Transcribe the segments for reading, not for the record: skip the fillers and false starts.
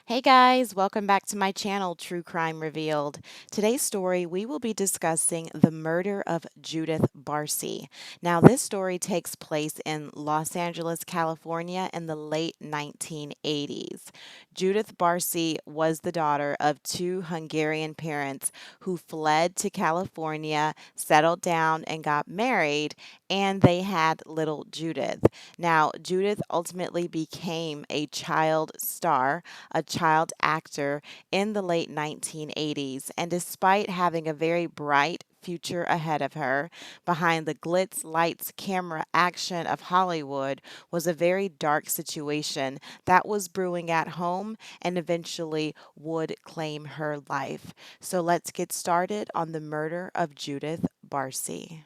Hey guys, welcome back to my channel, True Crime Revealed. Today's story, we will be discussing the murder of Judith Barsi. Now, this story takes place in Los Angeles, California in the late 1980s. Judith Barsi was the daughter of two Hungarian parents who fled to California, settled down, and got married, and they had little Judith. Now, Judith ultimately became a child star, a child actor in the late 1980s, and despite having a very bright future ahead of her, behind the glitz, lights, camera action of Hollywood was a very dark situation that was brewing at home and eventually would claim her life. So let's get started on the murder of Judith Barsi.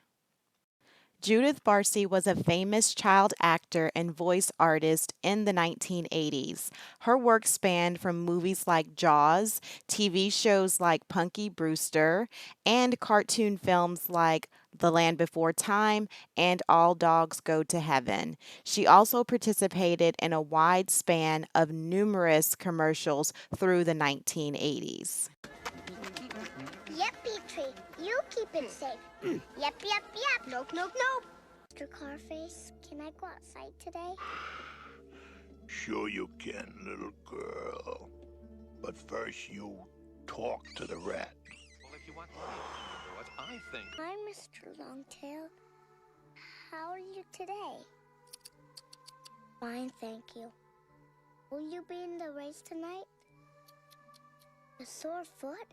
Judith Barsi was a famous child actor and voice artist in the 1980s. Her work spanned from movies like Jaws, TV shows like Punky Brewster, and cartoon films like The Land Before Time and All Dogs Go to Heaven. She also participated in a wide span of numerous commercials through the 1980s. Yep, Petrie. You keep it safe. Yep, yep, yep. Nope, nope, nope. Mr. Carface, can I go outside today? Sure you can, little girl. But first you talk to the rat. Well, if you want my opinion of what I think. Hi, Mr. Longtail. How are you today? Fine, thank you. Will you be in the race tonight? A sore foot?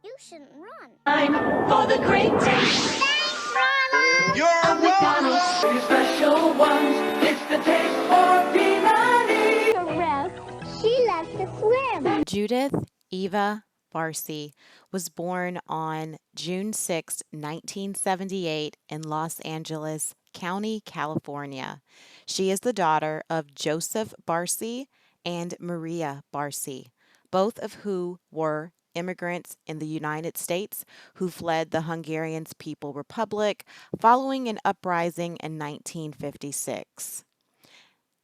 You shouldn't run. Time for the great taste. Thanks, Ronald! You're McDonald's for your special ones. It's the taste for peanutty. The rest, she loves to swim. Judith Eva Barsi was born on June 6, 1978 in Los Angeles County, California. She is the daughter of Joseph Barsi and Maria Barsi, both of who were immigrants in the United States who fled the Hungarian People's Republic following an uprising in 1956.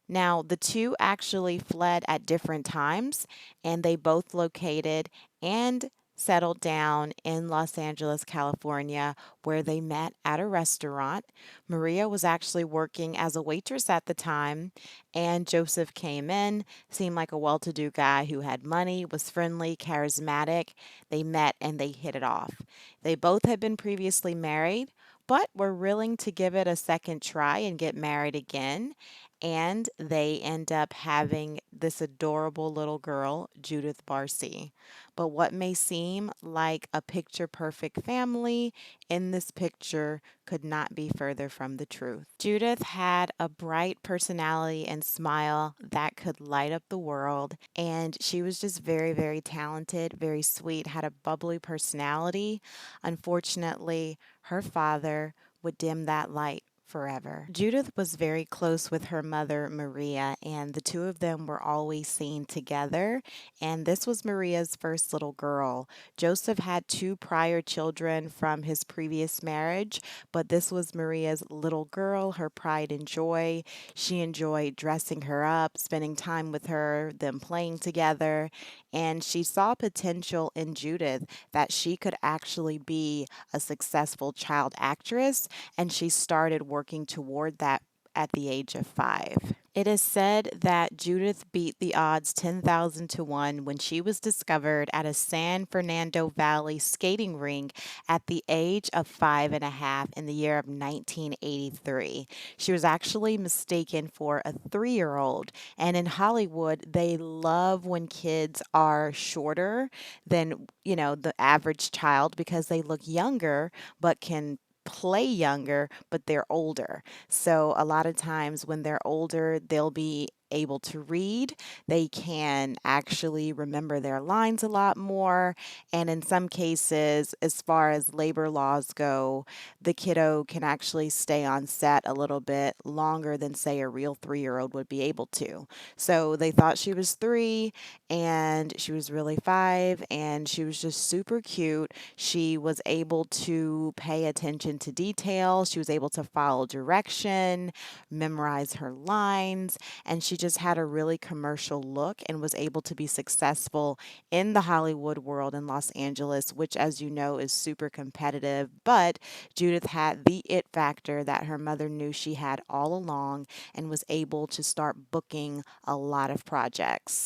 Now, the two actually fled at different times, and they both located and settled down in Los Angeles, California, where they met at a restaurant. Maria was actually working as a waitress at the time, and Joseph came in, seemed like a well to do guy who had money, was friendly, charismatic. They met and they hit it off. They both had been previously married, but were willing to give it a second try and get married again. And they end up having this adorable little girl, Judith Barsi. But what may seem like a picture perfect family in this picture could not be further from the truth. Judith had a bright personality and smile that could light up the world, and she was just very, very talented, very sweet, had a bubbly personality. Unfortunately, her father would dim that light forever. Judith was very close with her mother, Maria, and the two of them were always seen together. And this was Maria's first little girl. Joseph had two prior children from his previous marriage, but this was Maria's little girl, her pride and joy. She enjoyed dressing her up, spending time with her, them playing together, and she saw potential in Judith that she could actually be a successful child actress, and she started working toward that at the age of 5. It is said that Judith beat the odds 10,000 to 1 when she was discovered at a San Fernando Valley skating rink at the age of 5.5 in the year of 1983. She was actually mistaken for a 3-year-old, and in Hollywood, they love when kids are shorter than, the average child because they look younger but can play younger, but they're older. So a lot of times when they're older, they'll be able to read. They can actually remember their lines a lot more. And in some cases, as far as labor laws go, the kiddo can actually stay on set a little bit longer than, say, a real 3-year-old would be able to. So they thought she was 3 and she was really 5, and she was just super cute. She was able to pay attention to detail. She was able to follow direction, memorize her lines, and she she just had a really commercial look and was able to be successful in the Hollywood world in Los Angeles, which, as you know, is super competitive. But Judith had the it factor that her mother knew she had all along and was able to start booking a lot of projects.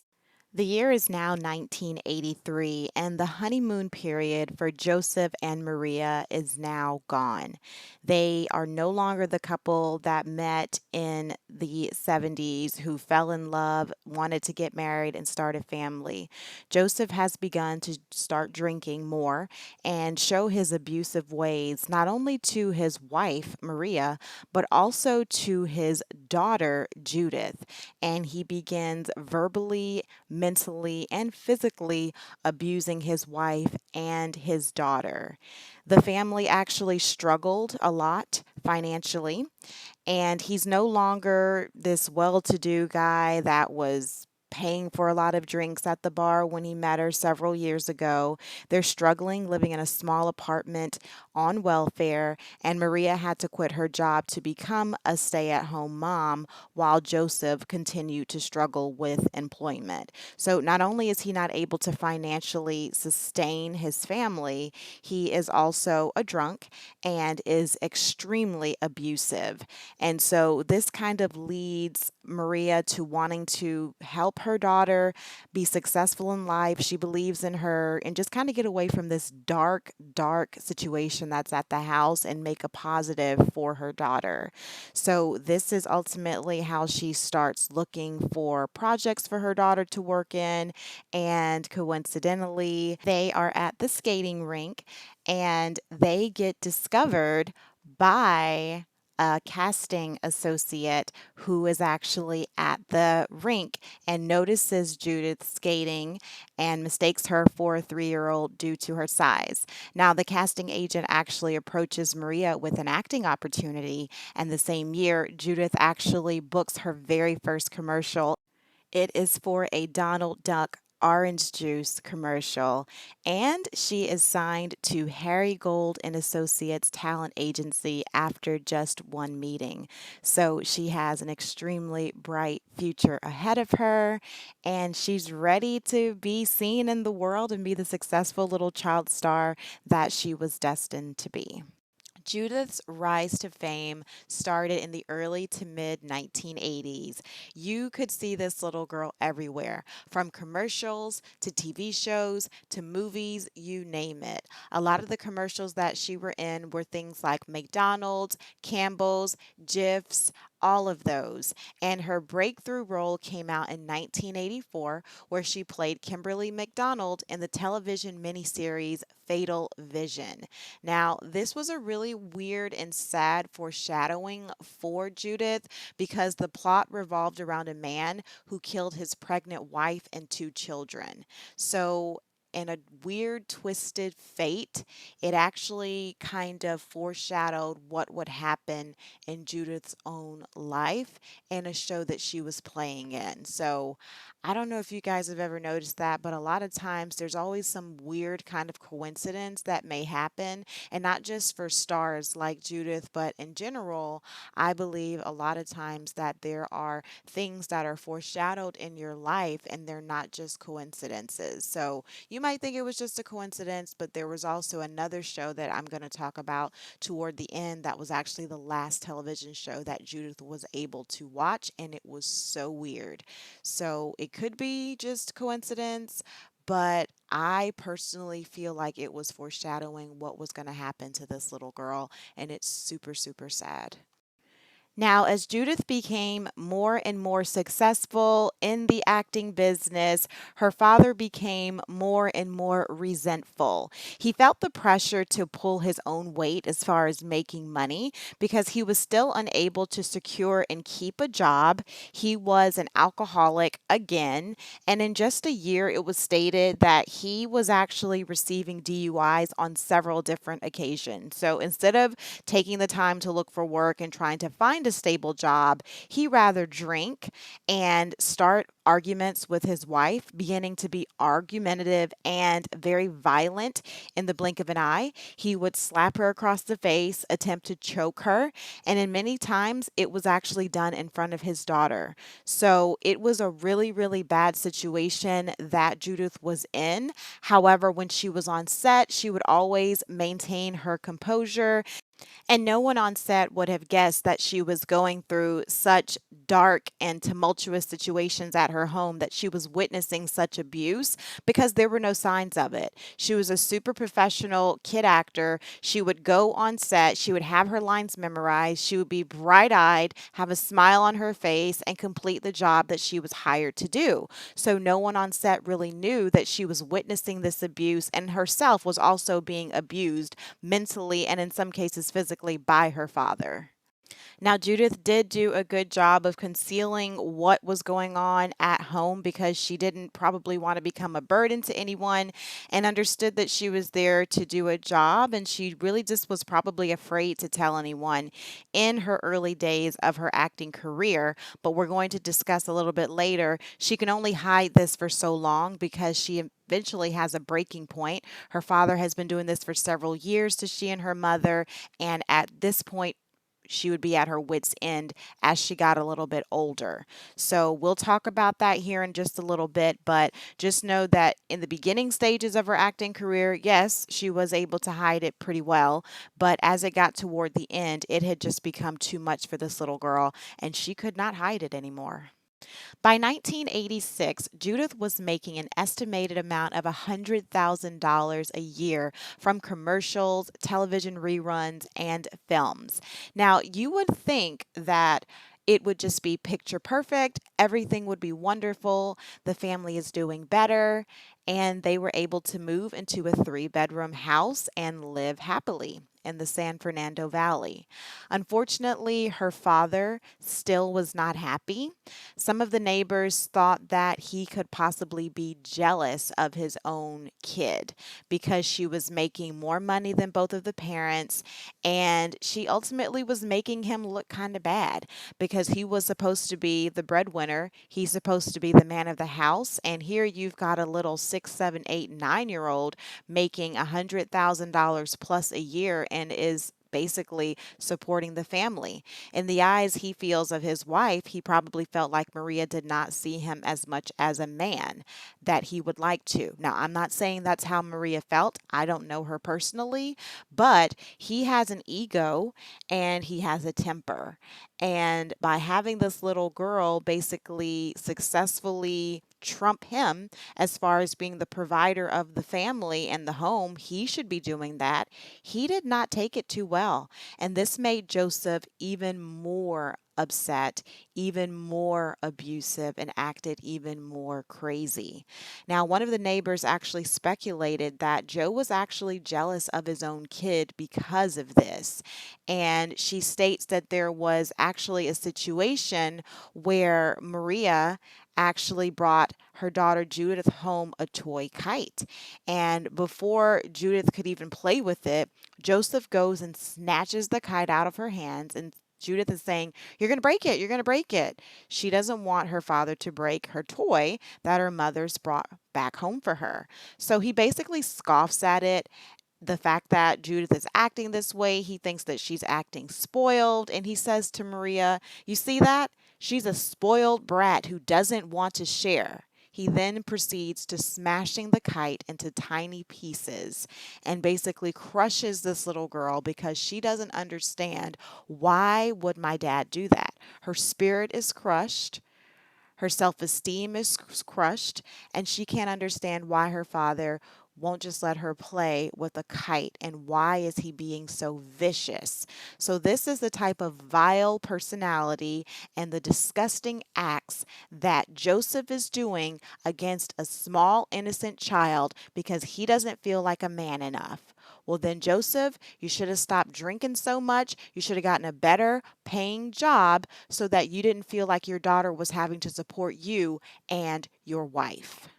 The year is now 1983, and the honeymoon period for Joseph and Maria is now gone. They are no longer the couple that met in the 70s who fell in love, wanted to get married, and start a family. Joseph has begun to start drinking more and show his abusive ways, not only to his wife, Maria, but also to his daughter, Judith. And he begins verbally, mentally, and physically abusing his wife and his daughter. The family actually struggled a lot financially, and he's no longer this well to do guy that was paying for a lot of drinks at the bar when he met her several years ago. They're struggling living in a small apartment on welfare, and Maria had to quit her job to become a stay at home mom while Joseph continued to struggle with employment. So not only is he not able to financially sustain his family, he is also a drunk and is extremely abusive. And so this kind of leads Maria to wanting to help her daughter be successful in life. She believes in her and just kind of get away from this dark, dark situation that's at the house and make a positive for her daughter. So this is ultimately how she starts looking for projects for her daughter to work in. And coincidentally, they are at the skating rink and they get discovered by a casting associate who is actually at the rink and notices Judith skating and mistakes her for a 3-year old due to her size. Now, the casting agent actually approaches Maria with an acting opportunity, and the same year, Judith actually books her very first commercial. It is for a Donald Duck orange juice commercial, and she is signed to Harry Gold and Associates talent agency after just one meeting. So she has an extremely bright future ahead of her, and she's ready to be seen in the world and be the successful little child star that she was destined to be. Judith's rise to fame started in the early to mid 1980s. You could see this little girl everywhere, from commercials to TV shows to movies, you name it. A lot of the commercials that she were in were things like McDonald's, Campbell's, Jif's, all of those. And her breakthrough role came out in 1984, where she played Kimberly McDonald in the television miniseries Fatal Vision. Now, this was a really weird and sad foreshadowing for Judith because the plot revolved around a man who killed his pregnant wife and 2 children. So, in a weird, twisted fate, it actually kind of foreshadowed what would happen in Judith's own life in a show that she was playing in. So, I don't know if you guys have ever noticed that, but a lot of times there's always some weird kind of coincidence that may happen, and not just for stars like Judith, but in general, I believe a lot of times that there are things that are foreshadowed in your life and they're not just coincidences. So you might think it was just a coincidence, but there was also another show that I'm going to talk about toward the end that was actually the last television show that Judith was able to watch, and it was so weird. So it could be just coincidence, but I personally feel like it was foreshadowing what was going to happen to this little girl, and it's super, super sad. Now, as Judith became more and more successful in the acting business, her father became more and more resentful. He felt the pressure to pull his own weight as far as making money because he was still unable to secure and keep a job. He was an alcoholic again, and in just a year, it was stated that he was actually receiving DUIs on several different occasions. So instead of taking the time to look for work and trying to find a stable job, he rather drink and start arguments with his wife, beginning to be argumentative and very violent in the blink of an eye. He would slap her across the face, attempt to choke her, and in many times it was actually done in front of his daughter. So it was a really, really bad situation that Judith was in. However, when she was on set, she would always maintain her composure, and no one on set would have guessed that she was going through such dark and tumultuous situations at her home, that she was witnessing such abuse, because there were no signs of it. She was a super professional kid actor. She would go on set, she would have her lines memorized, she would be bright eyed, have a smile on her face, and complete the job that she was hired to do. So no one on set really knew that she was witnessing this abuse and herself was also being abused mentally and in some cases physically by her father. Now, Judith did do a good job of concealing what was going on at home because she didn't probably want to become a burden to anyone and understood that she was there to do a job. And she really just was probably afraid to tell anyone in her early days of her acting career. But we're going to discuss a little bit later. She can only hide this for so long because she eventually has a breaking point. Her father has been doing this for several years to she and her mother. And at this point, she would be at her wits' end as she got a little bit older. So we'll talk about that here in just a little bit, but just know that in the beginning stages of her acting career, yes, she was able to hide it pretty well, but as it got toward the end, it had just become too much for this little girl, and she could not hide it anymore. By 1986, Judith was making an estimated amount of $100,000 a year from commercials, television reruns, and films. Now, you would think that it would just be picture perfect, everything would be wonderful, the family is doing better, and they were able to move into a three-bedroom house and live happily in the San Fernando Valley. Unfortunately, her father still was not happy. Some of the neighbors thought that he could possibly be jealous of his own kid because she was making more money than both of the parents, and she ultimately was making him look kind of bad because he was supposed to be the breadwinner. He's supposed to be the man of the house, and here you've got a little 6, 7, 8, 9 year old making $100,000 plus a year and is basically supporting the family. In the eyes he feels of his wife, he probably felt like Maria did not see him as much as a man that he would like to. Now, I'm not saying that's how Maria felt. I don't know her personally, but he has an ego and he has a temper. And by having this little girl basically successfully trump him as far as being the provider of the family and the home, he should be doing that. He did not take it too well. And this made Joseph even more upset, even more abusive, and acted even more crazy. Now, one of the neighbors actually speculated that Joe was actually jealous of his own kid because of this. And she states that there was actually a situation where Maria actually brought her daughter Judith home a toy kite. And before Judith could even play with it, Joseph goes and snatches the kite out of her hands, and Judith is saying, "You're going to break it. You're going to break it." She doesn't want her father to break her toy that her mother's brought back home for her. So he basically scoffs at it, the fact that Judith is acting this way. He thinks that she's acting spoiled. And he says to Maria, "You see that? She's a spoiled brat who doesn't want to share." He then proceeds to smashing the kite into tiny pieces and basically crushes this little girl because she doesn't understand, why would my dad do that? Her spirit is crushed. Her self esteem is crushed, and she can't understand why her father won't just let her play with a kite, and why is he being so vicious. So this is the type of vile personality and the disgusting acts that Joseph is doing against a small innocent child because he doesn't feel like a man enough. Well, then, Joseph, you should have stopped drinking so much. You should have gotten a better paying job so that you didn't feel like your daughter was having to support you and your wife.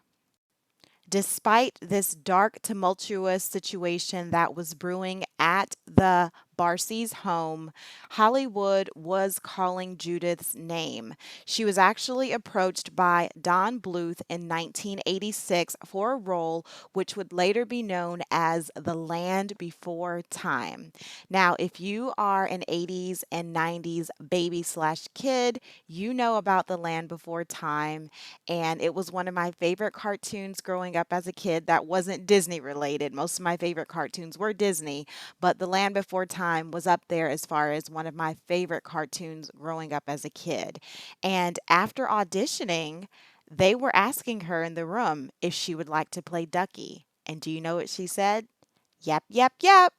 Despite this dark, tumultuous situation that was brewing at the Barsi's home, Hollywood was calling Judith's name. She was actually approached by Don Bluth in 1986 for a role which would later be known as The Land Before Time. Now, if you are an 80s and 90s baby slash kid, you know about The Land Before Time, and it was one of my favorite cartoons growing up as a kid that wasn't Disney related. Most of my favorite cartoons were Disney, but The Land Before Time was up there as far as one of my favorite cartoons growing up as a kid. And after auditioning, they were asking her in the room if she would like to play Ducky. And do you know what she said? Yep, yep, yep.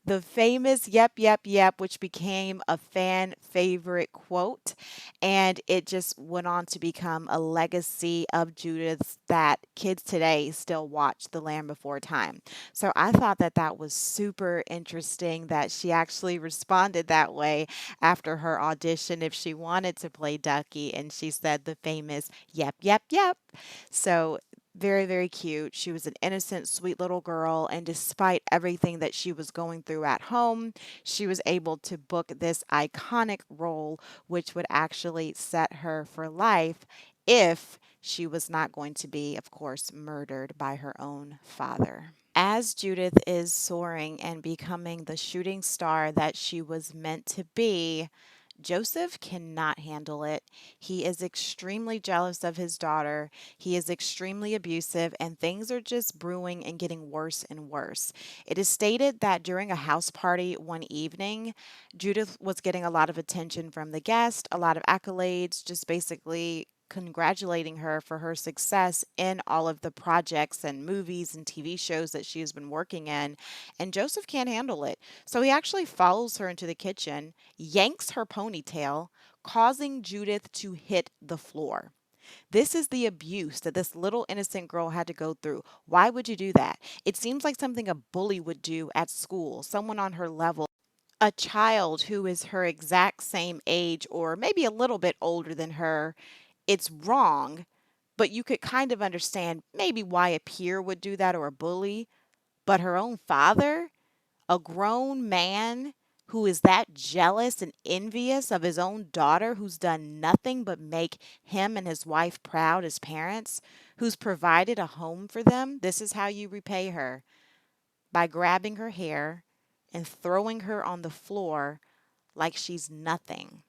The famous yep, yep, yep, which became a fan favorite quote. And it just went on to become a legacy of Judith's that kids today still watch The Land Before Time. So I thought that that was super interesting that she actually responded that way after her audition if she wanted to play Ducky. And she said the famous yep, yep, yep. So very, very cute. She was an innocent, sweet little girl, and despite everything that she was going through at home, she was able to book this iconic role, which would actually set her for life if she was not going to be, of course, murdered by her own father. As Judith is soaring and becoming the shooting star that she was meant to be, Joseph cannot handle it. He is extremely jealous of his daughter. He is extremely abusive, and things are just brewing and getting worse and worse. It is stated that during a house party one evening, Judith was getting a lot of attention from the guests, a lot of accolades, just basically congratulating her for her success in all of the projects and movies and TV shows that she has been working in. And Joseph can't handle it. So he actually follows her into the kitchen, yanks her ponytail, causing Judith to hit the floor. This is the abuse that this little innocent girl had to go through. Why would you do that? It seems like something a bully would do at school, someone on her level. A child who is her exact same age or maybe a little bit older than her, it's wrong, but you could kind of understand maybe why a peer would do that or a bully. But her own father, a grown man who is that jealous and envious of his own daughter, who's done nothing but make him and his wife proud as parents, who's provided a home for them, this is how you repay her by grabbing her hair and throwing her on the floor like she's nothing.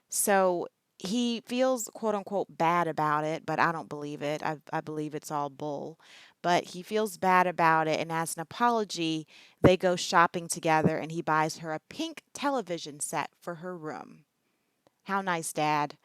So he feels quote unquote bad about it, but I don't believe it. I believe it's all bull. But he feels bad about it, and as an apology, they go shopping together and he buys her a pink television set for her room. How nice, Dad.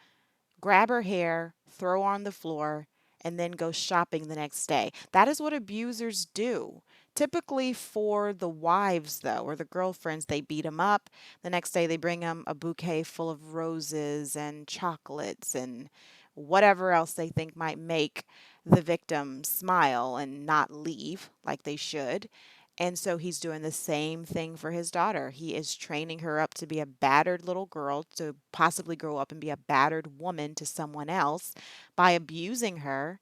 Grab her hair, throw her on the floor, and then go shopping the next day. That is what abusers do. Typically, for the wives, though, or the girlfriends, they beat them up. The next day, they bring them a bouquet full of roses and chocolates and whatever else they think might make the victim smile and not leave like they should. And so he's doing the same thing for his daughter. He is training her up to be a battered little girl, to possibly grow up and be a battered woman to someone else by abusing her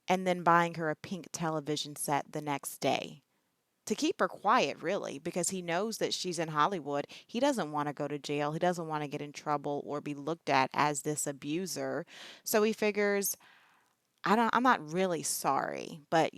and then buying her a pink television set the next day. To keep her quiet, really, because he knows that she's in Hollywood. He doesn't want to go to jail. He doesn't want to get in trouble or be looked at as this abuser. So he figures, I'm not really sorry, but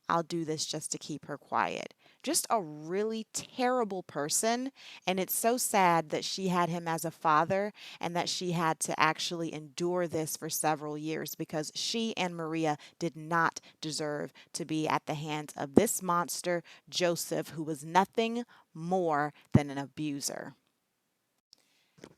I'll do this just to keep her quiet. Just a really terrible person, and it's so sad that she had him as a father and that she had to actually endure this for several years because she and Maria did not deserve to be at the hands of this monster, Joseph, who was nothing more than an abuser.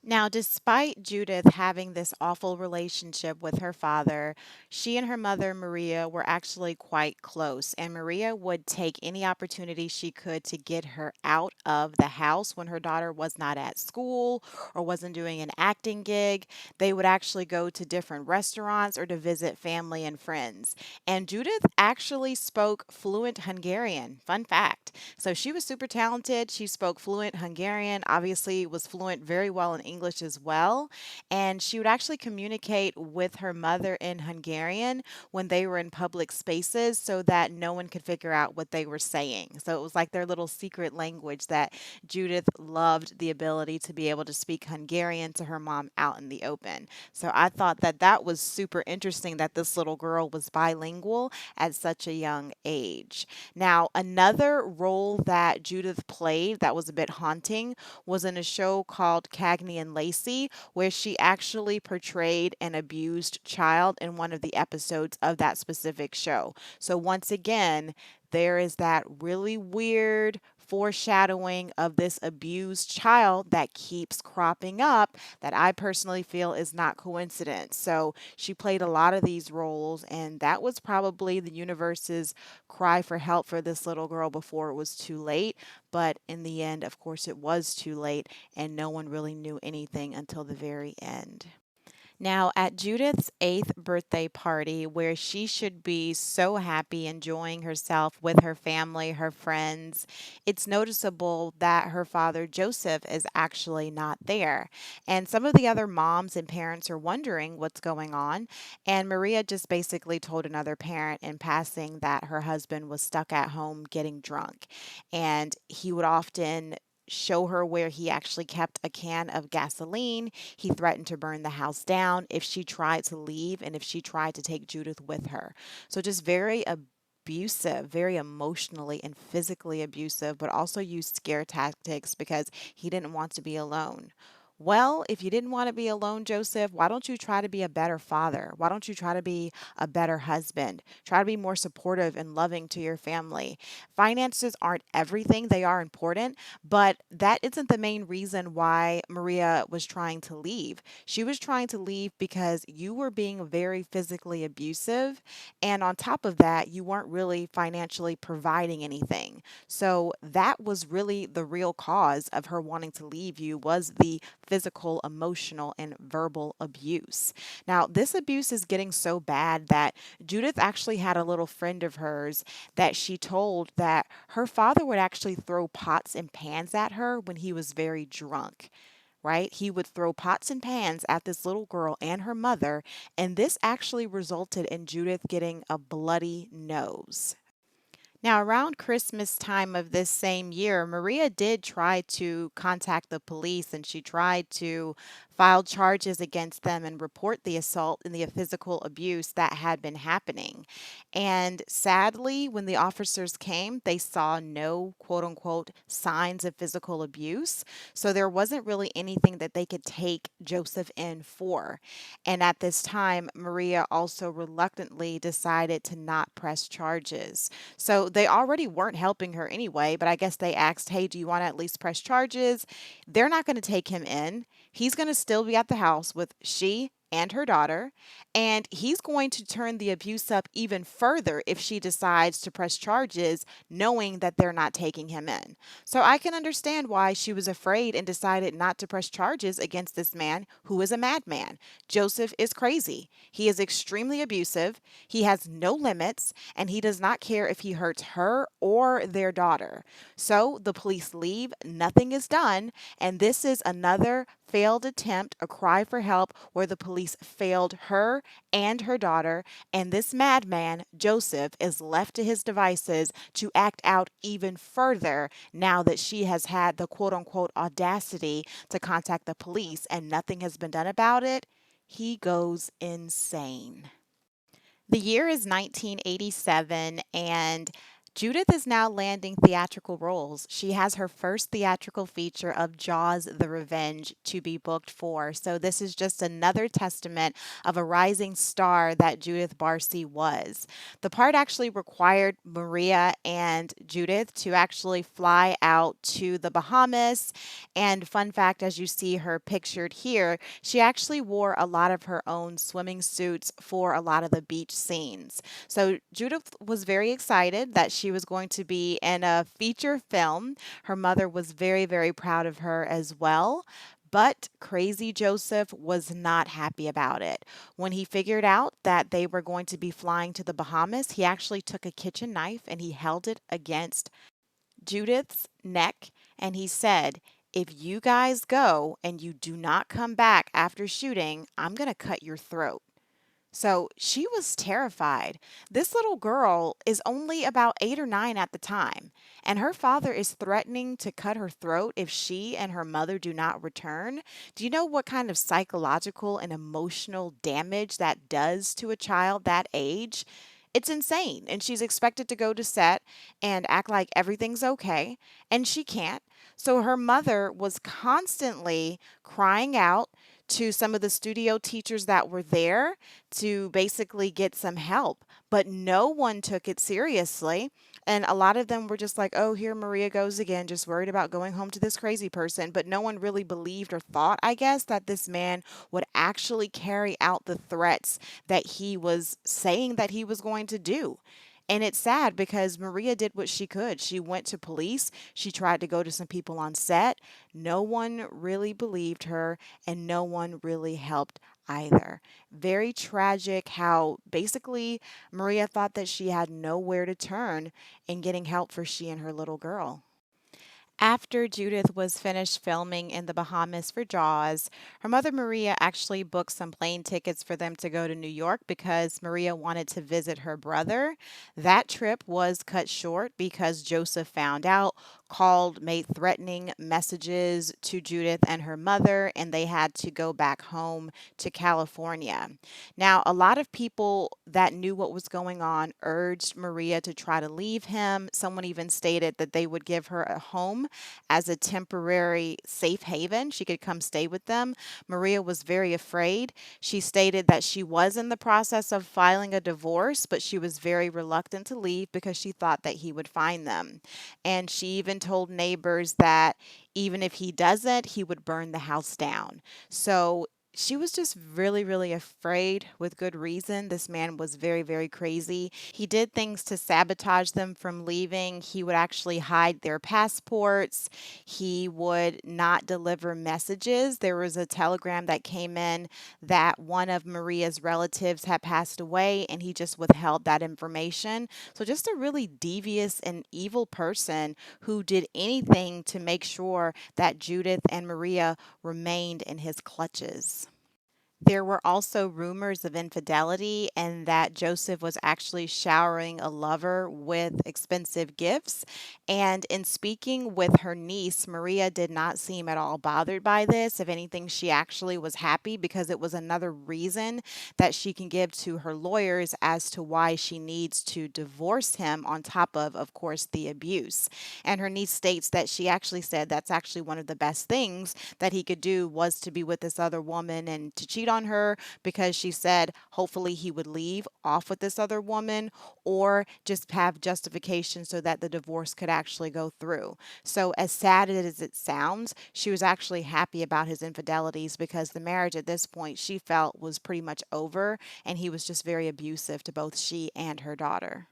Now, despite Judith having this awful relationship with her father, she and her mother, Maria, were actually quite close. And Maria would take any opportunity she could to get her out of the house when her daughter was not at school or wasn't doing an acting gig. They would actually go to different restaurants or to visit family and friends. And Judith actually spoke fluent Hungarian. Fun fact. So she was super talented. She spoke fluent Hungarian, obviously was fluent very well well in English as well. And she would actually communicate with her mother in Hungarian when they were in public spaces so that no one could figure out what they were saying. So it was like their little secret language that Judith loved the ability to be able to speak Hungarian to her mom out in the open. So I thought that that was super interesting that this little girl was bilingual at such a young age. Now, another role that Judith played that was a bit haunting was in a show called Cagney and Lacey, where she actually portrayed an abused child in one of the episodes of that specific show. So, once again, there is that really weird foreshadowing of this abused child that keeps cropping up that I personally feel is not coincidence. So she played a lot of these roles, and that was probably the universe's cry for help for this little girl before it was too late. But in the end, of course, it was too late, and no one really knew anything until the very end. Now, at Judith's eighth birthday party, where she should be so happy enjoying herself with her family, her friends, it's noticeable that her father, Joseph, is actually not there. And some of the other moms and parents are wondering what's going on. And Maria just basically told another parent in passing that her husband was stuck at home getting drunk. And he would often show her where he actually kept a can of gasoline. He threatened to burn the house down if she tried to leave and if she tried to take Judith with her. So just very abusive, very emotionally and physically abusive, but also used scare tactics because he didn't want to be alone. Well, if you didn't want to be alone, Joseph, why don't you try to be a better father? Why don't you try to be a better husband? Try to be more supportive and loving to your family. Finances aren't everything, they are important, but that isn't the main reason why Maria was trying to leave. She was trying to leave because you were being very physically abusive. And on top of that, you weren't really financially providing anything. So that was really the real cause of her wanting to leave you was the physical, emotional, and verbal abuse. Now, this abuse is getting so bad that Judith actually had a little friend of hers that she told that her father would actually throw pots and pans at her when he was very drunk. Right? He would throw pots and pans at this little girl and her mother, and this actually resulted in Judith getting a bloody nose. Now, around Christmas time of this same year, Maria did try to contact the police and she tried to file charges against them and report the assault and the physical abuse that had been happening. And sadly, when the officers came, they saw no quote unquote signs of physical abuse. So there wasn't really anything that they could take Joseph in for. And at this time, Maria also reluctantly decided to not press charges. So they already weren't helping her anyway, but I guess they asked, hey, do you want to at least press charges? They're not going to take him in. He's going to still be at the house with she and her daughter, and he's going to turn the abuse up even further if she decides to press charges, knowing that they're not taking him in. So I can understand why she was afraid and decided not to press charges against this man who is a madman. Joseph is crazy. He is extremely abusive. He has no limits, and he does not care if he hurts her or their daughter. So the police leave, nothing is done, and this is another failed attempt, a cry for help, where the police failed her and her daughter, and this madman, Joseph, is left to his devices to act out even further now that she has had the quote unquote audacity to contact the police and nothing has been done about it. He goes insane. The year is 1987, and Judith is now landing theatrical roles. She has her first theatrical feature of Jaws the Revenge to be booked for. So, this is just another testament of a rising star that Judith Barsi was. The part actually required Maria and Judith to actually fly out to the Bahamas. And, fun fact, as you see her pictured here, she actually wore a lot of her own swimming suits for a lot of the beach scenes. So Judith was very excited that she was going to be in a feature film. Her mother was very, very proud of her as well. But Crazy Joseph was not happy about it. When he figured out that they were going to be flying to the Bahamas, he actually took a kitchen knife and he held it against Judith's neck and he said, if you guys go and you do not come back after shooting, I'm going to cut your throat. So she was terrified. This little girl is only about 8 or 9 at the time, and her father is threatening to cut her throat if she and her mother do not return. Do you know what kind of psychological and emotional damage that does to a child that age? It's insane. And she's expected to go to set and act like everything's okay, and she can't. So her mother was constantly crying out to some of the studio teachers that were there to basically get some help, but no one took it seriously. And a lot of them were just like, oh, here Maria goes again, just worried about going home to this crazy person. But no one really believed or thought, I guess, that this man would actually carry out the threats that he was saying that he was going to do. And it's sad because Maria did what she could. She went to police. She tried to go to some people on set. No one really believed her, and no one really helped either. Very tragic how basically Maria thought that she had nowhere to turn in getting help for she and her little girl. After Judith was finished filming in the Bahamas for Jaws, her mother Maria actually booked some plane tickets for them to go to New York because Maria wanted to visit her brother. That trip was cut short because Joseph found out, called, made threatening messages to Judith and her mother, and they had to go back home to California. Now, a lot of people that knew what was going on urged Maria to try to leave him. Someone even stated that they would give her a home as a temporary safe haven. She could come stay with them. Maria was very afraid. She stated that she was in the process of filing a divorce, but she was very reluctant to leave because she thought that he would find them. And she even told neighbors that even if he doesn't, he would burn the house down. So she was just really, really afraid with good reason. This man was very, very crazy. He did things to sabotage them from leaving. He would actually hide their passports. He would not deliver messages. There was a telegram that came in that one of Maria's relatives had passed away, and he just withheld that information. So, just a really devious and evil person who did anything to make sure that Judith and Maria remained in his clutches. There were also rumors of infidelity and that Joseph was actually showering a lover with expensive gifts. And in speaking with her niece, Maria did not seem at all bothered by this. If anything, she actually was happy because it was another reason that she can give to her lawyers as to why she needs to divorce him, on top of course, the abuse. And her niece states that she actually said that's actually one of the best things that he could do was to be with this other woman and to cheat on her, because she said hopefully he would leave off with this other woman or just have justification so that the divorce could actually go through. So, as sad as it sounds, she was actually happy about his infidelities because the marriage at this point she felt was pretty much over, and he was just very abusive to both she and her daughter.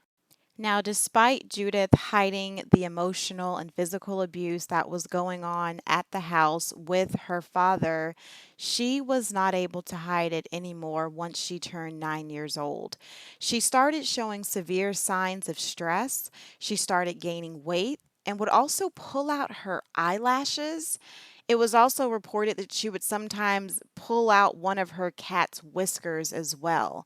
Now, despite Judith hiding the emotional and physical abuse that was going on at the house with her father, she was not able to hide it anymore once she turned 9 years old. She started showing severe signs of stress. She started gaining weight and would also pull out her eyelashes. It was also reported that she would sometimes pull out one of her cat's whiskers as well.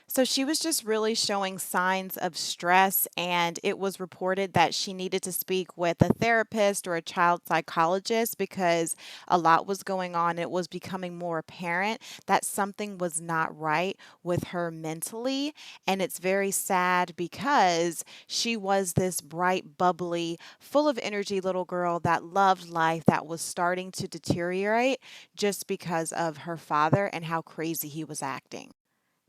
So she was just really showing signs of stress, and it was reported that she needed to speak with a therapist or a child psychologist because a lot was going on. It was becoming more apparent that something was not right with her mentally. And it's very sad because she was this bright, bubbly, full of energy little girl that loved life that was starting to deteriorate just because of her father and how crazy he was acting.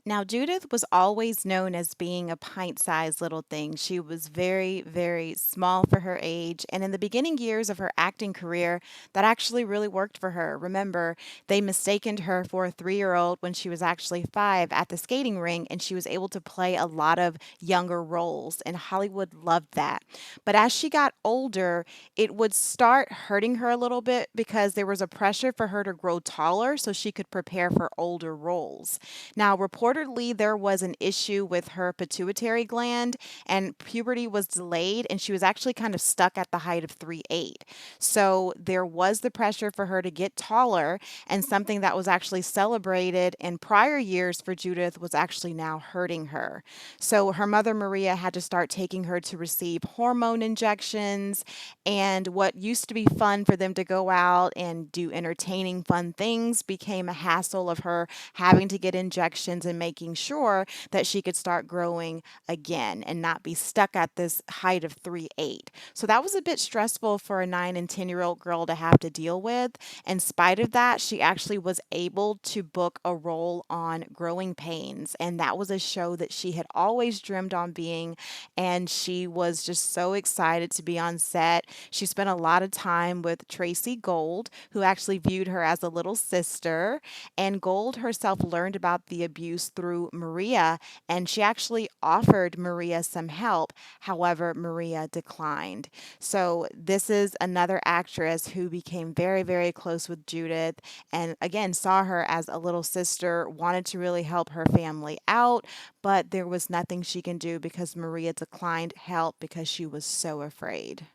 Now, Judith was always known as being a pint sized little thing. She was very, very small for her age. And in the beginning years of her acting career, that actually really worked for her. Remember, they mistaken her for a 3 year old when she was actually 5 at the skating ring, and she was able to play a lot of younger roles. And Hollywood loved that. But as she got older, it would start hurting her a little bit because there was a pressure for her to grow taller so she could prepare for older roles. Now, reportedly, reportedly there was an issue with her pituitary gland and puberty was delayed and she was actually kind of stuck at the height of 3'8". So there was the pressure for her to get taller, and something that was actually celebrated in prior years for Judith was actually now hurting her. So her mother Maria had to start taking her to receive hormone injections, and what used to be fun for them to go out and do entertaining fun things became a hassle of her having to get injections and making sure that she could start growing again and not be stuck at this height of 3'8". So that was a bit stressful for a 9 and 10-year-old girl to have to deal with. In spite of that, she actually was able to book a role on Growing Pains, and that was a show that she had always dreamed on being, and she was just so excited to be on set. She spent a lot of time with Tracy Gold, who actually viewed her as a little sister, and Gold herself learned about the abuse through Maria, and she actually offered Maria some help. However, Maria declined. So, this is another actress who became very, very close with Judith and again saw her as a little sister, wanted to really help her family out, but there was nothing she can do because Maria declined help because she was so afraid.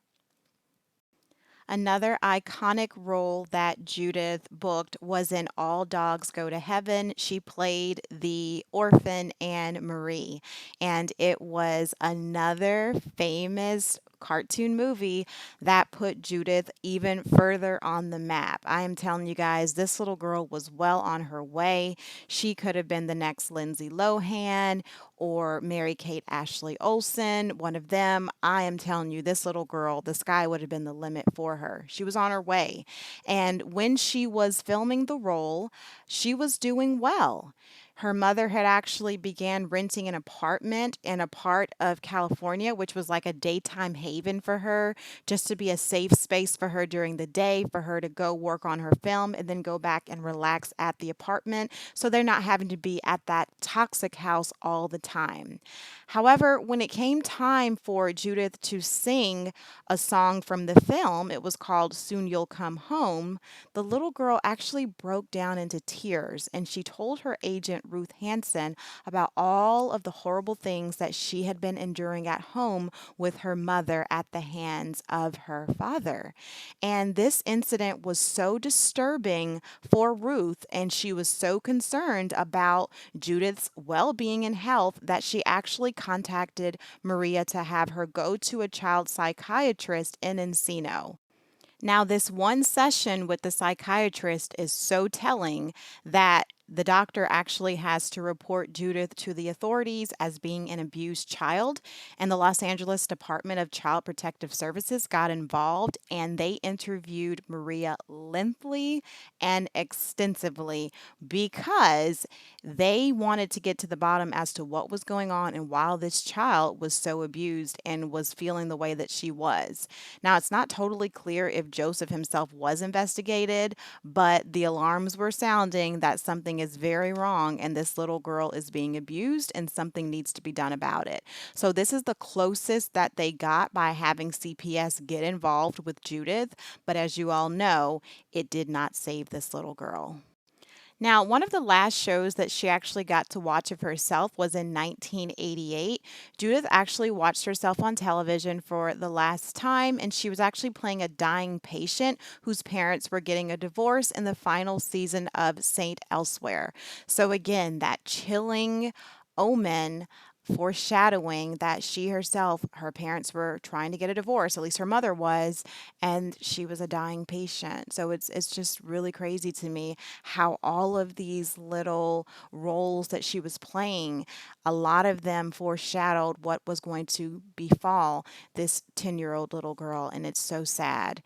Another iconic role that Judith booked was in All Dogs Go to Heaven. She played the orphan Anne Marie, and it was another famous cartoon movie that put Judith even further on the map. I am telling you guys, this little girl was well on her way. She could have been the next Lindsay Lohan or Mary Kate Ashley Olsen, one of them. I am telling you, this little girl, the sky would have been the limit for her. She was on her way. And when she was filming the role, she was doing well. Her mother had actually began renting an apartment in a part of California, which was like a daytime haven for her, just to be a safe space for her during the day, for her to go work on her film and then go back and relax at the apartment. So they're not having to be at that toxic house all the time. However, when it came time for Judith to sing a song from the film, it was called Soon You'll Come Home, the little girl actually broke down into tears and she told her agent, Ruth Hansen, about all of the horrible things that she had been enduring at home with her mother at the hands of her father. And this incident was so disturbing for Ruth, and she was so concerned about Judith's well being and health that she actually contacted Maria to have her go to a child psychiatrist in Encino. Now, this one session with the psychiatrist is so telling that the doctor actually has to report Judith to the authorities as being an abused child, and the Los Angeles Department of Child Protective Services got involved and they interviewed Maria lengthily and extensively because they wanted to get to the bottom as to what was going on and why this child was so abused and was feeling the way that she was. Now, it's not totally clear if Joseph himself was investigated, but the alarms were sounding that something is very wrong and this little girl is being abused and something needs to be done about it. So, this is the closest that they got by having CPS get involved with Judith, but as you all know, it did not save this little girl. Now, one of the last shows that she actually got to watch of herself was in 1988. Judith actually watched herself on television for the last time, and she was actually playing a dying patient whose parents were getting a divorce in the final season of Saint Elsewhere. So, again, that chilling omen foreshadowing that she herself, her parents were trying to get a divorce, at least her mother was, and she was a dying patient. So it's just really crazy to me how all of these little roles that she was playing, a lot of them foreshadowed what was going to befall this 10-year-old little girl, and it's so sad.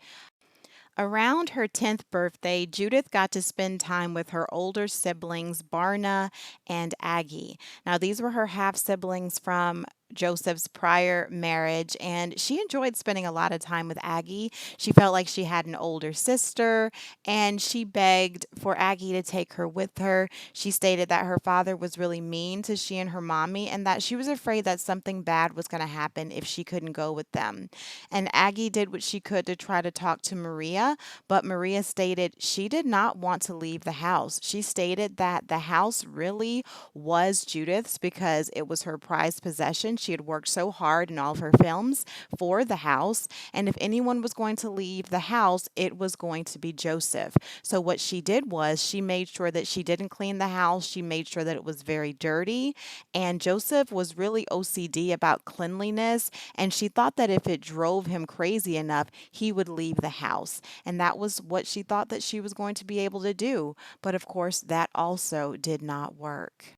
Around her 10th birthday, Judith got to spend time with her older siblings, Barna and Aggie. Now, these were her half siblings from Joseph's prior marriage, and she enjoyed spending a lot of time with Aggie. She felt like she had an older sister, and she begged for Aggie to take her with her. She stated that her father was really mean to she and her mommy, and that she was afraid that something bad was going to happen if she couldn't go with them. And Aggie did what she could to try to talk to Maria, but Maria stated she did not want to leave the house. She stated that the house really was Judith's because it was her prized possession. She had worked so hard in all of her films for the house, and if anyone was going to leave the house, it was going to be Joseph. So what she did was she made sure that she didn't clean the house. She made sure that it was very dirty, and Joseph was really OCD about cleanliness, and she thought that if it drove him crazy enough, he would leave the house. And that was what she thought that she was going to be able to do. But of course, that also did not work.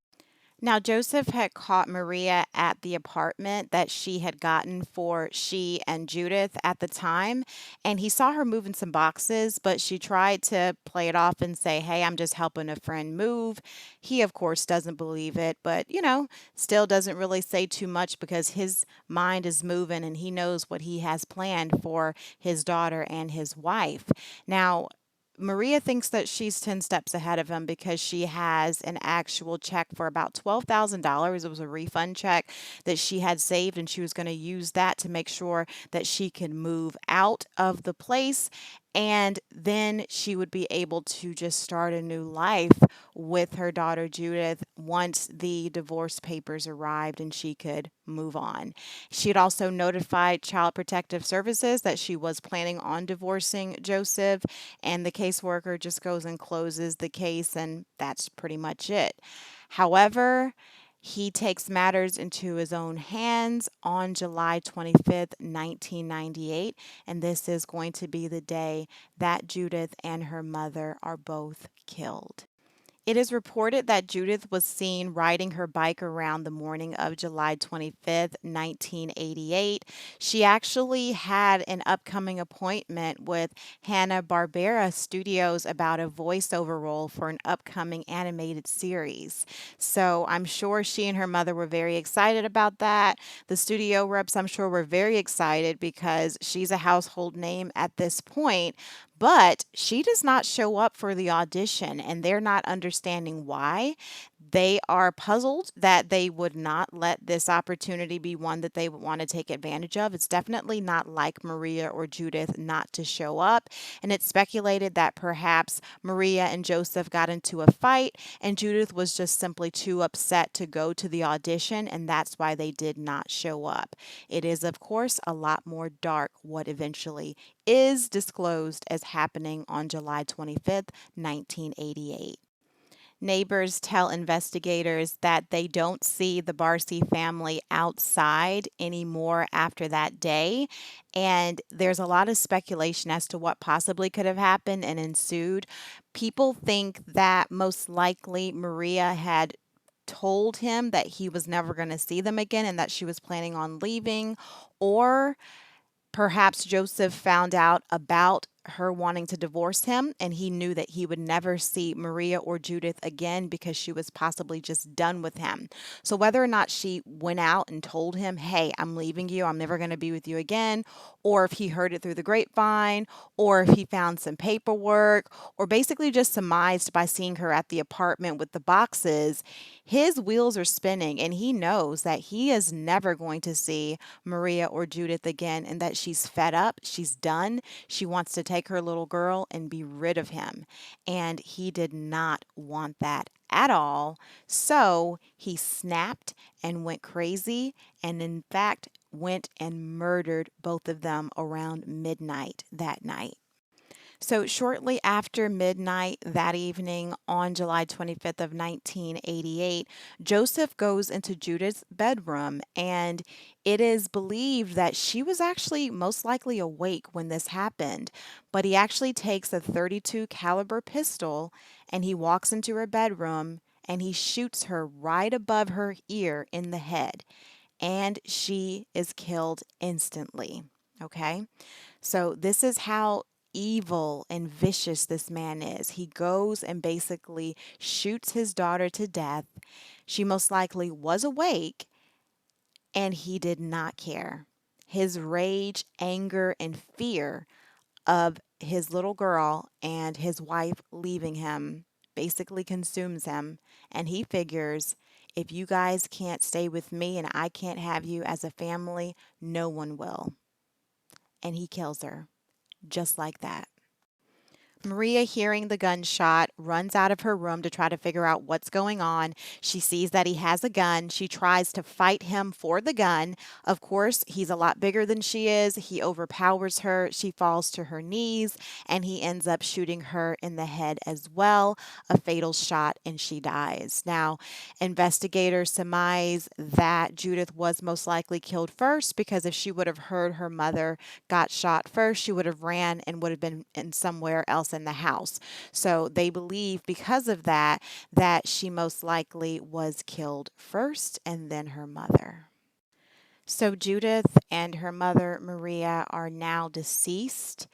Now, Joseph had caught Maria at the apartment that she had gotten for she and Judith at the time, and he saw her moving some boxes, but she tried to play it off and say, "Hey, I'm just helping a friend move." He, of course, doesn't believe it, but still doesn't really say too much because his mind is moving and he knows what he has planned for his daughter and his wife. Now, Maria thinks that she's 10 steps ahead of him because she has an actual check for about $12,000. It was a refund check that she had saved, and she was going to use that to make sure that she could move out of the place. And then she would be able to just start a new life with her daughter Judith once the divorce papers arrived and she could move on. She had also notified Child Protective Services that she was planning on divorcing Joseph, and the caseworker just goes and closes the case, and that's pretty much it. However, he takes matters into his own hands on July 25th, 1998, and this is going to be the day that Judith and her mother are both killed. It is reported that Judith was seen riding her bike around the morning of July 25th, 1988. She actually had an upcoming appointment with Hanna-Barbera Studios about a voiceover role for an upcoming animated series. So I'm sure she and her mother were very excited about that. The studio reps, I'm sure, were very excited because she's a household name at this point. But she does not show up for the audition, and they're not understanding why. They are puzzled that they would not let this opportunity be one that they would want to take advantage of. It's definitely not like Maria or Judith not to show up. And it's speculated that perhaps Maria and Joseph got into a fight, and Judith was just simply too upset to go to the audition, and that's why they did not show up. It is, of course, a lot more dark what eventually is disclosed as happening on July 25th, 1988. Neighbors tell investigators that they don't see the Barsi family outside anymore after that day. And there's a lot of speculation as to what possibly could have happened and ensued. People think that most likely Maria had told him that he was never going to see them again and that she was planning on leaving, or perhaps Joseph found out about her wanting to divorce him, and he knew that he would never see Maria or Judith again because she was possibly just done with him. So, whether or not she went out and told him, "Hey, I'm leaving you, I'm never going to be with you again," or if he heard it through the grapevine, or if he found some paperwork, or basically just surmised by seeing her at the apartment with the boxes, his wheels are spinning, and he knows that he is never going to see Maria or Judith again, and that she's fed up, she's done, she wants to take her little girl and be rid of him. And he did not want that at all. So he snapped and went crazy, and in fact, went and murdered both of them around midnight that night. So shortly after midnight that evening on July 25th of 1988, Joseph goes into Judith's bedroom, and it is believed that she was actually most likely awake when this happened. But he actually takes a 32 caliber pistol and he walks into her bedroom and he shoots her right above her ear in the head, and she is killed instantly. Okay? So, this is how evil and vicious this man is. He goes and basically shoots his daughter to death. She most likely was awake, and he did not care. His rage, anger, and fear of his little girl and his wife leaving him basically consumes him. And he figures, if you guys can't stay with me and I can't have you as a family, no one will. And he kills her just like that. Maria, hearing the gunshot, runs out of her room to try to figure out what's going on. She sees that he has a gun. She tries to fight him for the gun. Of course, he's a lot bigger than she is. He overpowers her. She falls to her knees, and he ends up shooting her in the head as well. A fatal shot, and she dies. Now, investigators surmise that Judith was most likely killed first because if she would have heard her mother got shot first, she would have ran and would have been in somewhere else in the house. So they believe because of that that she most likely was killed first and then her mother. So Judith and her mother Maria are now deceased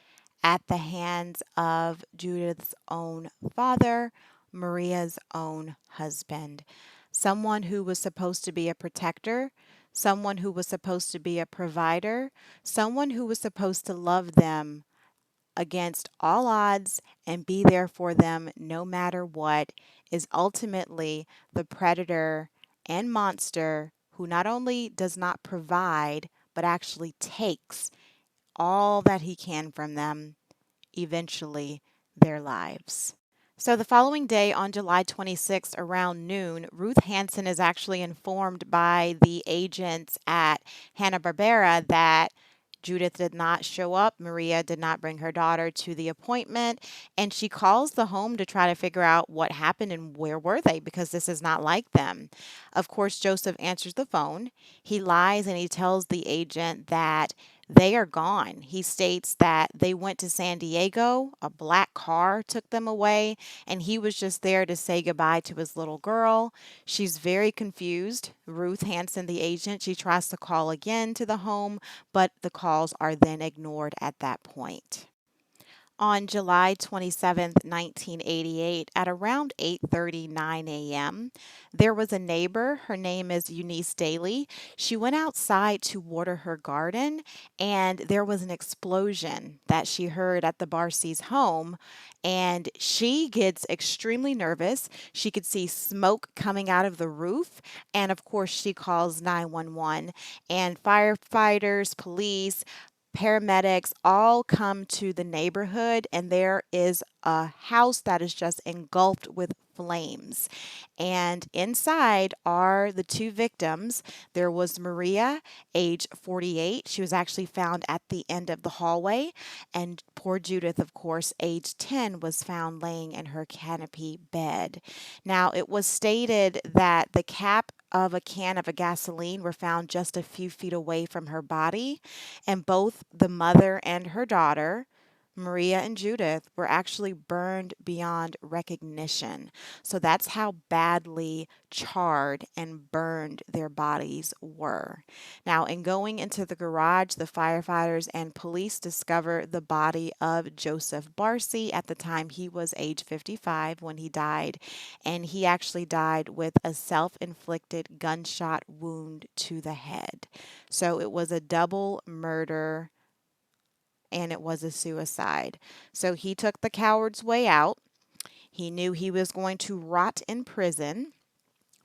at the hands of Judith's own father, Maria's own husband. Someone who was supposed to be a protector, someone who was supposed to be a provider, someone who was supposed to love them against all odds and be there for them no matter what, is ultimately the predator and monster who not only does not provide, but actually takes all that he can from them, eventually their lives. So the following day, on July 26th, around noon, Ruth Hansen is actually informed by the agents at Hanna-Barbera that Judith did not show up. Maria did not bring her daughter to the appointment, and she calls the home to try to figure out what happened and where were they because this is not like them. Of course, Joseph answers the phone. He lies and he tells the agent that they are gone. He states that they went to San Diego, a black car took them away, and he was just there to say goodbye to his little girl. She's very confused. Ruth Hansen, the agent, she tries to call again to the home, but the calls are then ignored at that point. On July 27th, 1988, at around 8:39 a.m., there was a neighbor. Her name is Eunice Daly. She went outside to water her garden, and there was an explosion that she heard at the Barsi's home, and she gets extremely nervous. She could see smoke coming out of the roof, and of course, she calls 911, and firefighters, police, paramedics all come to the neighborhood, and there is a house that is just engulfed with flames. And inside are the two victims. There was Maria, age 48. She was actually found at the end of the hallway. And poor Judith, of course, age 10, was found laying in her canopy bed. Now, it was stated that the cap of a can of a gasoline were found just a few feet away from her body, and both the mother and her daughter, Maria and Judith, were actually burned beyond recognition. So that's how badly charred and burned their bodies were. Now, in going into the garage, the firefighters and police discover the body of Joseph Barsi. At the time, he was age 55 when he died, and he actually died with a self inflicted gunshot wound to the head. So it was a double murder and it was a suicide. So he took the coward's way out. He knew he was going to rot in prison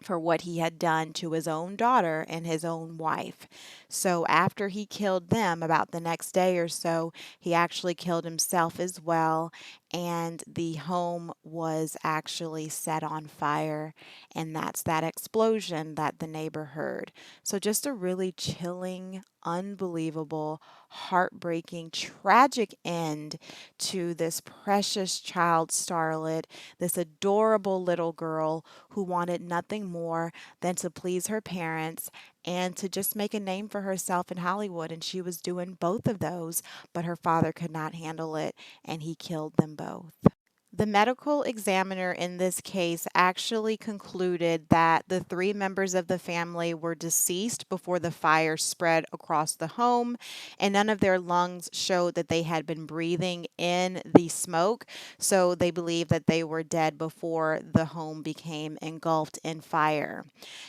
for what he had done to his own daughter and his own wife. So after he killed them, about the next day or so, he actually killed himself as well. And the home was actually set on fire. And that's that explosion that the neighbor heard. So just a really chilling, unbelievable, heartbreaking, tragic end to this precious child starlet, this adorable little girl who wanted nothing more than to please her parents and to just make a name for herself in Hollywood. And she was doing both of those, but her father could not handle it and he killed them both. The medical examiner in this case actually concluded that the three members of the family were deceased before the fire spread across the home, and none of their lungs showed that they had been breathing in the smoke. So they believe that they were dead before the home became engulfed in fire.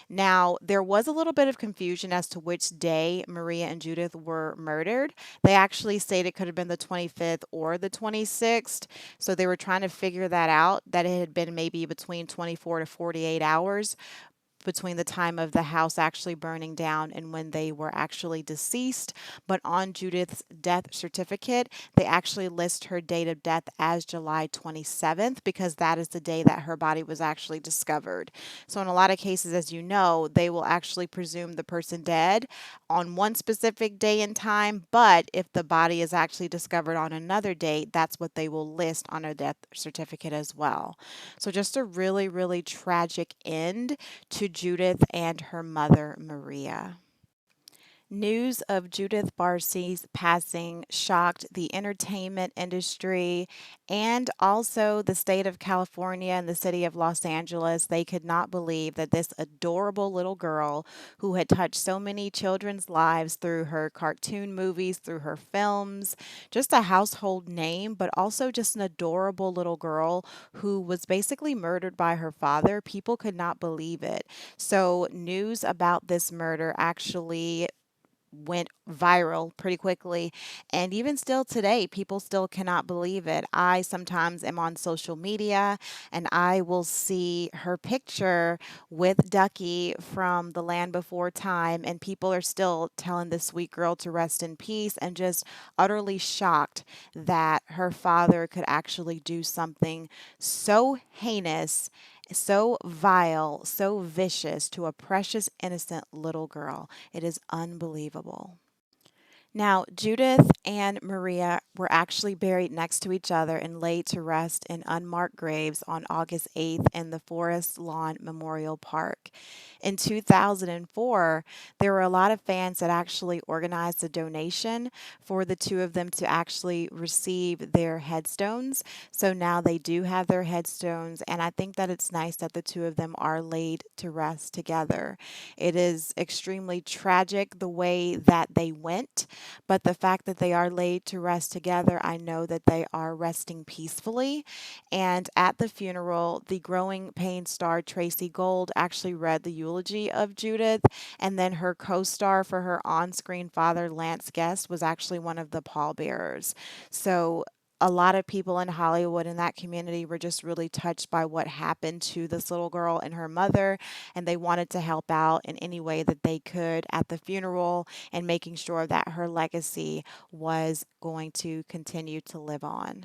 Now, there was a little bit of confusion as to which day Maria and Judith were murdered. They actually stated it could have been the 25th or the 26th. So they were trying to figure that out, that it had been maybe between 24 to 48 hours between the time of the house actually burning down and when they were actually deceased. But on Judith's death certificate, they actually list her date of death as July 27th because that is the day that her body was actually discovered. So, in a lot of cases, as you know, they will actually presume the person dead on one specific day and time. But if the body is actually discovered on another date, that's what they will list on a death certificate as well. So, just a really, really tragic end to Judith and her mother, Maria. News of Judith Barsi's passing shocked the entertainment industry and also the state of California and the city of Los Angeles. They could not believe that this adorable little girl who had touched so many children's lives through her cartoon movies, through her films, just a household name, but also just an adorable little girl who was basically murdered by her father. People could not believe it. So, news about this murder actually went viral pretty quickly. And even still today, people still cannot believe it. I sometimes am on social media and I will see her picture with Ducky from The Land Before Time, and people are still telling this sweet girl to rest in peace and just utterly shocked that her father could actually do something so heinous, so vile, so vicious to a precious, innocent little girl. It is unbelievable. Now, Judith and Maria were actually buried next to each other and laid to rest in unmarked graves on August 8th in the Forest Lawn Memorial Park. In 2004, there were a lot of fans that actually organized a donation for the two of them to actually receive their headstones. So now they do have their headstones, and I think that it's nice that the two of them are laid to rest together. It is extremely tragic the way that they went, but the fact that they are laid to rest together, I know that they are resting peacefully. And at the funeral, the Growing Pains star Tracy Gold actually read the eulogy of Judith, and then her co star for her on screen father, Lance Guest, was actually one of the pallbearers. So, a lot of people in Hollywood in that community were just really touched by what happened to this little girl and her mother, and they wanted to help out in any way that they could at the funeral and making sure that her legacy was going to continue to live on.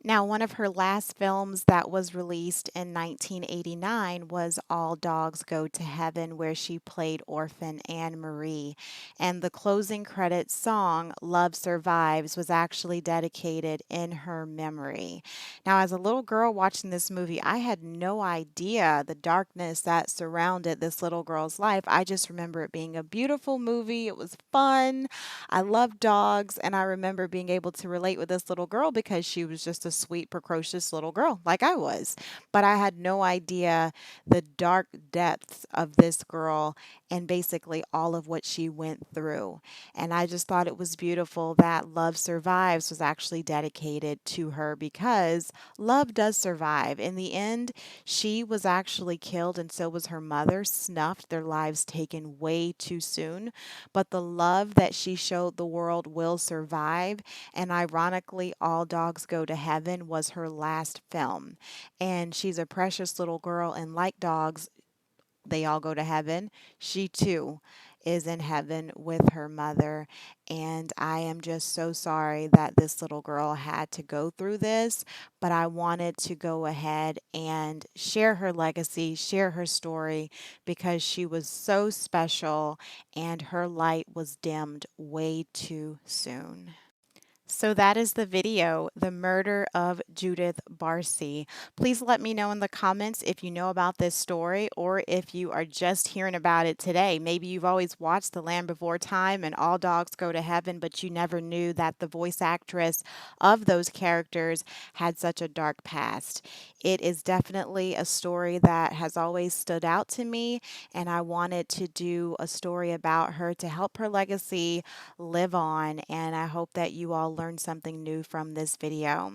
Now, one of her last films that was released in 1989 was All Dogs Go to Heaven, where she played orphan Anne Marie. And the closing credits song, Love Survives, was actually dedicated in her memory. Now, as a little girl watching this movie, I had no idea the darkness that surrounded this little girl's life. I just remember it being a beautiful movie. It was fun. I love dogs, and I remember being able to relate with this little girl because she was just a sweet, precocious little girl like I was. But I had no idea the dark depths of this girl and basically all of what she went through. And I just thought it was beautiful that Love Survives was actually dedicated to her because love does survive. In the end, she was actually killed, and so was her mother, snuffed, their lives taken way too soon. But the love that she showed the world will survive. And ironically, All Dogs Go to Heaven was her last film. And she's a precious little girl, and like dogs, they all go to heaven. She too is in heaven with her mother. And I am just so sorry that this little girl had to go through this. But I wanted to go ahead and share her legacy, share her story, because she was so special and her light was dimmed way too soon. So that is the video, The Murder of Judith Barsi. Please let me know in the comments if you know about this story or if you are just hearing about it today. Maybe you've always watched The Land Before Time and All Dogs Go to Heaven, but you never knew that the voice actress of those characters had such a dark past. It is definitely a story that has always stood out to me, and I wanted to do a story about her to help her legacy live on. And I hope that you all learned something new from this video.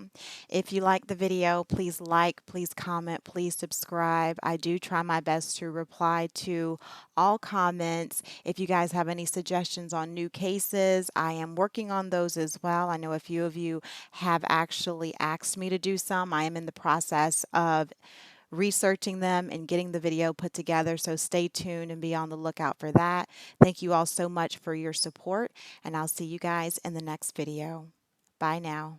If you like the video, please like, please comment, please subscribe. I do try my best to reply to all comments. If you guys have any suggestions on new cases, I am working on those as well. I know a few of you have actually asked me to do some. I am in the process of researching them and getting the video put together. So stay tuned and be on the lookout for that. Thank you all so much for your support, and I'll see you guys in the next video. Bye now.